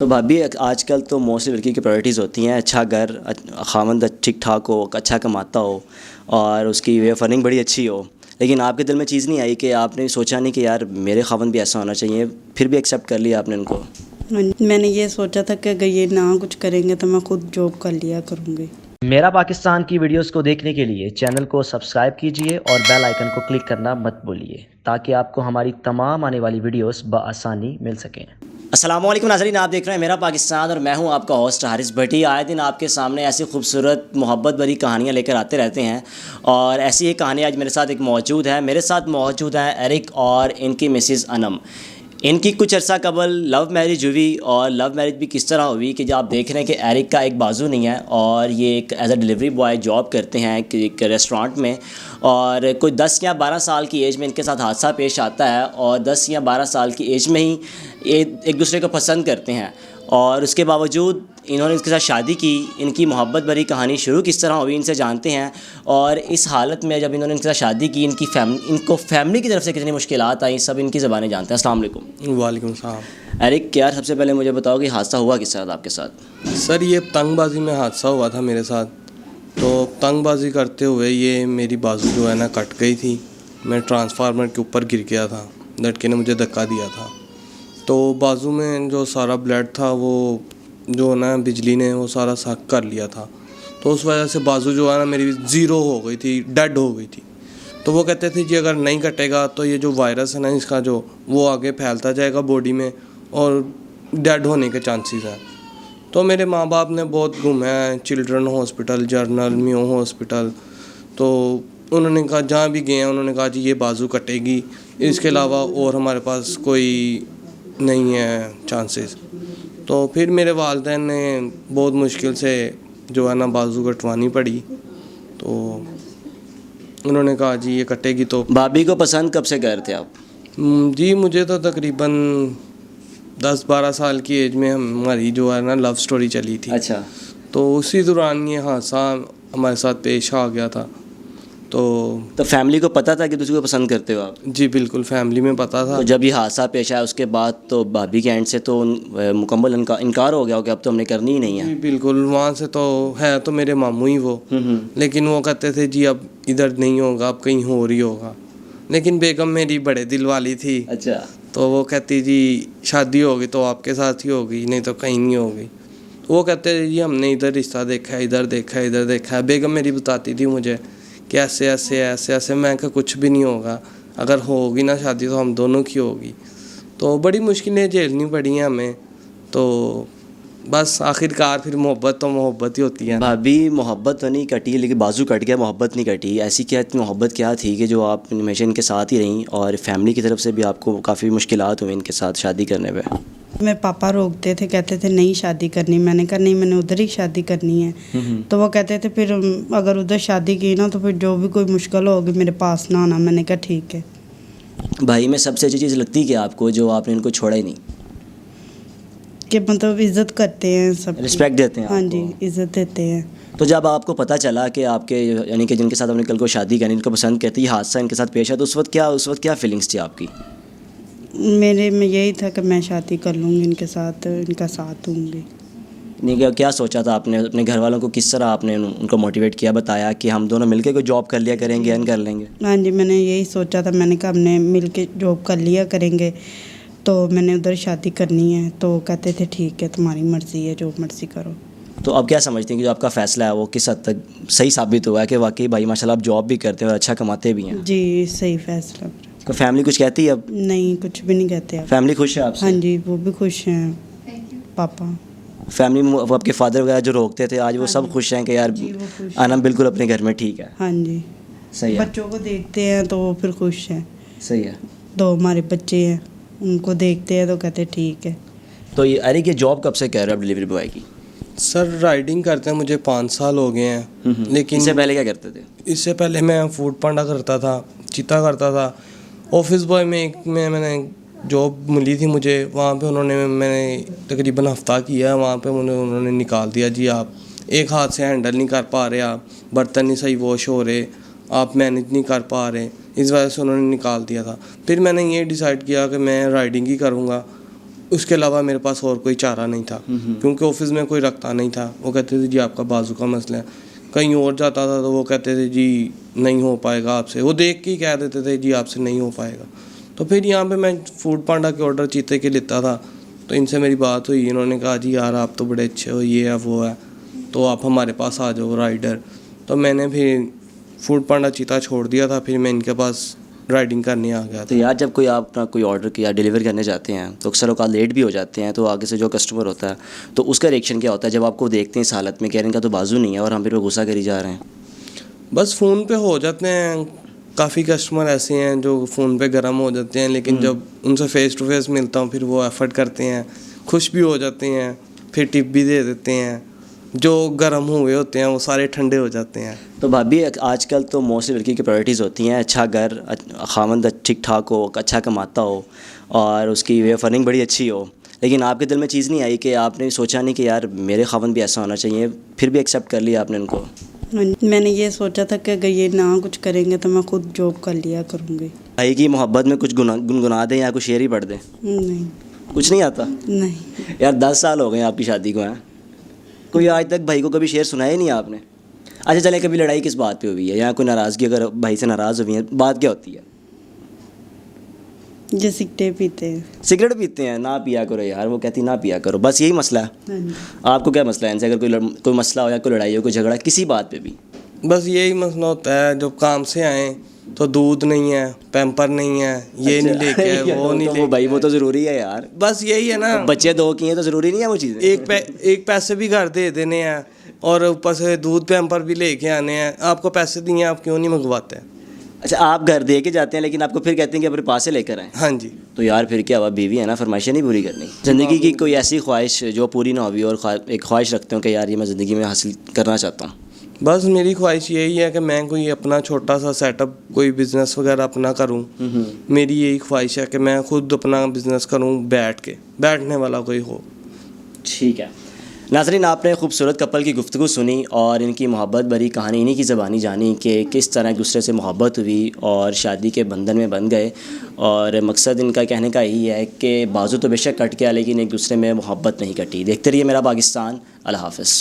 तो भाभी आजकल तो मोस्टली लड़की की प्रायोरिटीज़ होती हैं अच्छा घर, खामंद ठीक ठाक हो, अच्छा कमाता हो और उसकी वे ऑफ अर्निंग बड़ी अच्छी हो। लेकिन आपके दिल में चीज़ नहीं आई कि आपने सोचा नहीं कि यार मेरे खामंद भी ऐसा होना चाहिए, फिर भी एक्सेप्ट कर लिया आपने उनको? मैंने ये सोचा था कि अगर ये ना कुछ करेंगे तो मैं खुद जॉब कर लिया करूँगी। मेरा पाकिस्तान की वीडियोस को देखने के लिए चैनल को सब्सक्राइब कीजिए और बेल आइकन को क्लिक करना मत भूलिए ताकि आपको हमारी तमाम आने वाली वीडियोस बआसानी मिल सकें। अस्सलामुअलैकुम नाज़रीन, आप देख रहे हैं मेरा पाकिस्तान और मैं हूं आपका होस्ट हारिस भट्टी। आए दिन आपके सामने ऐसी खूबसूरत मोहब्बत भरी कहानियां लेकर आते रहते हैं और ऐसी एक कहानी आज मेरे साथ एक मौजूद है। मेरे साथ मौजूद हैं एरिक और इनकी मिसेस अनम। इनकी कुछ अर्सा कबल लव मैरिज हुई और लव मैरिज भी किस तरह हुई कि जब आप देख रहे हैं कि एरिक का एक बाजू नहीं है और ये एक as a delivery boy job करते हैं एक रेस्टोरेंट में, और कोई 10 या 12 साल की एज में इनके साथ हादसा पेश आता है और 10 या 12 साल की एज में ही एक दूसरे को पसंद करते हैं और उसके बावजूद इन्होंने इसके साथ शादी की। इनकी मोहब्बत भरी कहानी शुरू किस तरह हुई इनसे जानते हैं और इस हालत में जब इन्होंने इनके साथ शादी की इनको फैमिली की तरफ से कितनी मुश्किलात आई, सब इनकी ज़बानें जानते हैं। अस्सलाम वालेकुम। वालेकुम सलाम। एरिक, यार सबसे पहले मुझे बताओ कि हादसा हुआ किस तरह आपके साथ? सर ये पतंगबाजी में हादसा हुआ था मेरे साथ। तो पतंगबाजी करते हुए ये मेरी बाजू जो है ना कट गई थी। मैं ट्रांसफार्मर के ऊपर गिर गया था, लड़के ने मुझे धक्का दिया था। तो बाजू में जो सारा ब्लड था वो जो ना बिजली ने वो सारा सक कर लिया था। तो उस वजह से बाजू जो है ना मेरी ज़ीरो हो गई थी, डेड हो गई थी। तो वो कहते थे जी अगर नहीं कटेगा तो ये जो वायरस है ना इसका जो वो आगे फैलता जाएगा बॉडी में और डेड होने के चांसेस हैं। तो मेरे माँ बाप ने बहुत घूमे हैं, चिल्ड्रन हॉस्पिटल, जर्नल, मियो हॉस्पिटल। तो उन्होंने कहा जहाँ भी गए हैं उन्होंने कहा जी ये बाजू कटेगी, इसके अलावा और हमारे पास कोई नहीं है चांसेस। तो फिर मेरे वालिदैन ने बहुत मुश्किल से जो है ना बाजू कटवानी पड़ी। तो उन्होंने कहा जी ये कटेगी। तो भाभी को पसंद कब से कर रहे थे आप? जी मुझे तो तकरीबन 10-12 साल की एज में हमारी जो है ना लव स्टोरी चली थी। अच्छा। तो उसी दौरान ये हादसा हमारे साथ पेश आ गया था। तो फैमिली को पता था कि दूसरे को पसंद करते हो आप? जी बिल्कुल फैमिली में पता था। तो जब ये हादसा पेश आया उसके बाद तो भाभी के एंड से तो मुकम्मल इनकार हो गया हो कि अब तो हमने करनी ही नहीं है। जी बिल्कुल, वहाँ से तो है तो मेरे मामू ही वो, लेकिन वो कहते थे जी अब इधर नहीं होगा, अब कहीं और ही होगा। लेकिन बेगम मेरी बड़े दिल वाली थी। अच्छा। तो वो कहती जी शादी होगी तो आपके साथ ही होगी, नहीं तो कहीं नहीं होगी। वो कहते थे जी हमने इधर रिश्ता देखा है, इधर देखा है, इधर देखा है। बेगम मेरी बताती थी मुझे कि ऐसे ऐसे ऐसे ऐसे। मैं कहा कुछ भी नहीं होगा, अगर होगी ना शादी तो हम दोनों की होगी। तो बड़ी मुश्किलें झेलनी पड़ी हैं हमें। तो बस आखिरकार फिर मोहब्बत तो मोहब्बत ही होती है। भाभी मोहब्बत तो नहीं कटी लेकिन बाजू कट गया, मोहब्बत नहीं कटी। ऐसी क्या इतनी मोहब्बत क्या थी कि जो आप हमेशा इनके साथ ही रहीं और फैमिली की तरफ से भी आपको काफ़ी मुश्किलात हुई इनके साथ शादी करने पे? मेरे पापा रोकते थे, कहते थे नहीं शादी करनी। मैंने कहा नहीं, मैंने उधर ही शादी करनी है। तो वो कहते थे फिर अगर उधर शादी की ना तो फिर जो भी कोई मुश्किल होगी मेरे पास ना आना। मैंने कहा ठीक है। भाई में सबसे अच्छी चीज़ लगती है कि आपको जो आपने इनको छोड़ा ही नहीं, कि मतलब इज्जत करते हैं, सब रिस्पेक्ट देते हैं हाँ आपको। जी, इज्जत देते हैं। तो जब आपको पता चला कि आपके यानी कि जिनके साथ आपने कल को शादी करनी, इनको पसंद करती, ये हादसा इनके साथ पेश है, तो उस वक्त क्या फीलिंग्स थी आपकी? मेरे में यही था कि मैं शादी कर लूँगी इनके साथ, इनका साथ दूँगी। नहीं, क्या सोचा था आपने? अपने घर वालों को किस तरह आपने उनको मोटिवेट किया, बताया कि हम दोनों मिलके कोई जॉब कर लिया करेंगे, अर्न कर लेंगे? हाँ जी, मैंने यही सोचा था। मैंने कहा हमने मिल के जॉब कर लिया करेंगे, तो मैंने उधर शादी करनी है। तो कहते थे ठीक है, तुम्हारी मर्ज़ी है, जो मर्ज़ी करो। तो अब क्या समझते हैं कि जो आपका फ़ैसला है वो किस हद तक सही साबित हुआ है कि वाकई भाई माशाल्लाह आप जॉब भी करते हैं और अच्छा कमाते भी हैं? जी, सही फैसला। तो फैमिली कुछ कहती है अब? नहीं, कुछ भी नहीं कहते आप। फैमिली खुश है आपसे? हाँ जी, वो भी खुश हैं, पापा। फैमिली में वो आपके फादर वगैरह जो रोकते थे आज वो सब खुश हैं कि यार जी, वो खुश अनम बिल्कुल अपने घर में ठीक है? हाँ जी, सही है। बच्चों को देखते हैं तो वो फिर खुश हैं। सही है। 2 हमारे बच्चे हैं, उनको देखते हैं तो कहते ठीक है। तो ये अरे ये जॉब कब से कर रहे हो आप डिलीवरी बॉय की? सर राइडिंग करते हैं मुझे 5 साल हो गए हैं। लेकिन इससे पहले क्या करते थे? इससे पहले मैं फूड पांडा करता था, चिता करता था। ऑफिस बॉय में मैंने जॉब मिली थी मुझे, वहाँ पे मैंने तकरीबन हफ्ता किया। वहाँ पे उन्होंने निकाल दिया जी आप एक हाथ से हैंडल नहीं कर पा रहे, आप बर्तन नहीं सही वॉश हो रहे, आप मैनेज नहीं कर पा रहे, इस वजह से उन्होंने निकाल दिया था। फिर मैंने ये डिसाइड किया कि मैं राइडिंग ही करूँगा उसके अलावा मेरे पास और कोई चारा नहीं था, क्योंकि ऑफिस में कोई रखता नहीं था। वो कहते थे जी आपका बाजू का मसला है। कहीं और जाता था तो वो कहते थे जी नहीं हो पाएगा आपसे, वो देख के ही कह देते थे जी आपसे नहीं हो पाएगा। तो फिर यहाँ पे मैं फूड पांडा के ऑर्डर चीते के लेता था। तो इनसे मेरी बात हुई, इन्होंने कहा जी यार आप तो बड़े अच्छे हो, ये है वो है, तो आप हमारे पास आ जाओ राइडर। तो मैंने फिर फूड पांडा चीता छोड़ दिया था, फिर मैं इनके पास राइडिंग करने आ गया तो था। यार जब कोई आप अपना कोई ऑर्डर किया डिलीवर करने जाते हैं तो अक्सर औकात लेट भी हो जाते हैं, तो आगे से जो कस्टमर होता है तो उसका रिएक्शन क्या होता है जब आपको देखते हैं इस हालत में, कह रहे हैं इनका तो बाजू नहीं है और हम फिर गुस्सा करी जा रहे हैं? बस फ़ोन पे हो जाते हैं, काफ़ी कस्टमर ऐसे हैं जो फ़ोन पे गर्म हो जाते हैं, लेकिन जब उनसे फ़ेस टू फेस मिलता हूँ फिर वो एफ़र्ट करते हैं, खुश भी हो जाते हैं, फिर टिप भी दे देते हैं। जो गर्म हुए होते हैं वो सारे ठंडे हो जाते हैं। तो भाभी आजकल तो मोस्टली लड़की की प्रायोरिटीज़ होती हैं अच्छा घर, खामंद ठीक ठाक हो, अच्छा कमाता हो और उसकी वे ऑफ अर्निंग बड़ी अच्छी हो, लेकिन आपके दिल में चीज़ नहीं आई कि आपने सोचा नहीं कि यार मेरे खामंद भी ऐसा होना चाहिए, फिर भी एक्सेप्ट कर लिया आपने उनको? मैंने ये सोचा था कि अगर ये ना कुछ करेंगे तो मैं खुद जॉब कर लिया करूँगी। भाई की मोहब्बत में कुछ गुनगुना दें या कुछ शेर ही पढ़ दें? नहीं कुछ नहीं आता नहीं। यार 10 साल हो गए आपकी शादी को, हैं कोई आज तक भाई को कभी शेर सुनाया ही नहीं आपने? अच्छा चले, कभी लड़ाई किस बात पे हुई है या कोई नाराज़गी अगर भाई से नाराज़ हुई है, बात क्या होती है? जो सिगरेट पीते हैं। सिगरेट पीते हैं? ना पिया करो यार, वो कहती ना पिया करो, बस यही मसला है। हाँ जी। आपको क्या मसला है इनसे? अगर कोई मसला हो या कोई लड़ाई हो, कोई झगड़ा किसी बात पे भी? बस यही मसला होता है, जब काम से आए तो दूध नहीं है, पैम्पर नहीं है, ये नहीं लेके आए, वो नहीं तो भाई वो तो ज़रूरी है यार, बस यही है ना। बच्चे दो किए तो ज़रूरी नहीं है वो चीज़ें? एक पैसे भी घर दे देने हैं और ऊपर से दूध पैम्पर भी लेके आने हैं। आपको पैसे दिए आप क्यों नहीं मंगवाते? अच्छा आप घर दे के जाते हैं लेकिन आपको फिर कहते हैं कि अपने पास से लेकर आएँ? हाँ जी। तो यार फिर क्या हुआ, बीवी है ना, फरमाइशें नहीं पूरी करनी? ज़िंदगी की कोई ऐसी ख्वाहिश जो पूरी ना हुई और एक ख्वाहिश रखते हो कि यार ये मैं ज़िंदगी में हासिल करना चाहता हूँ? बस मेरी ख्वाहिश यही है कि मैं कोई अपना छोटा सा सेटअप, कोई बिज़नेस वगैरह अपना करूं। मेरी यही ख्वाहिश है कि मैं खुद अपना बिज़नेस करूं, बैठने वाला कोई हो। ठीक है नाज़रीन, आपने खूबसूरत कपल की गुफ्तगू सुनी और इनकी मोहब्बत भरी कहानी इन्हीं की ज़बानी जानी कि किस तरह एक दूसरे से मोहब्बत हुई और शादी के बंधन में बंध गए। और मकसद इनका कहने का यही है कि बाजू तो बेशक कट गया लेकिन एक दूसरे में मोहब्बत नहीं कटी। देखते रहिए मेरा पाकिस्तान। अल्लाह हाफ़िज़।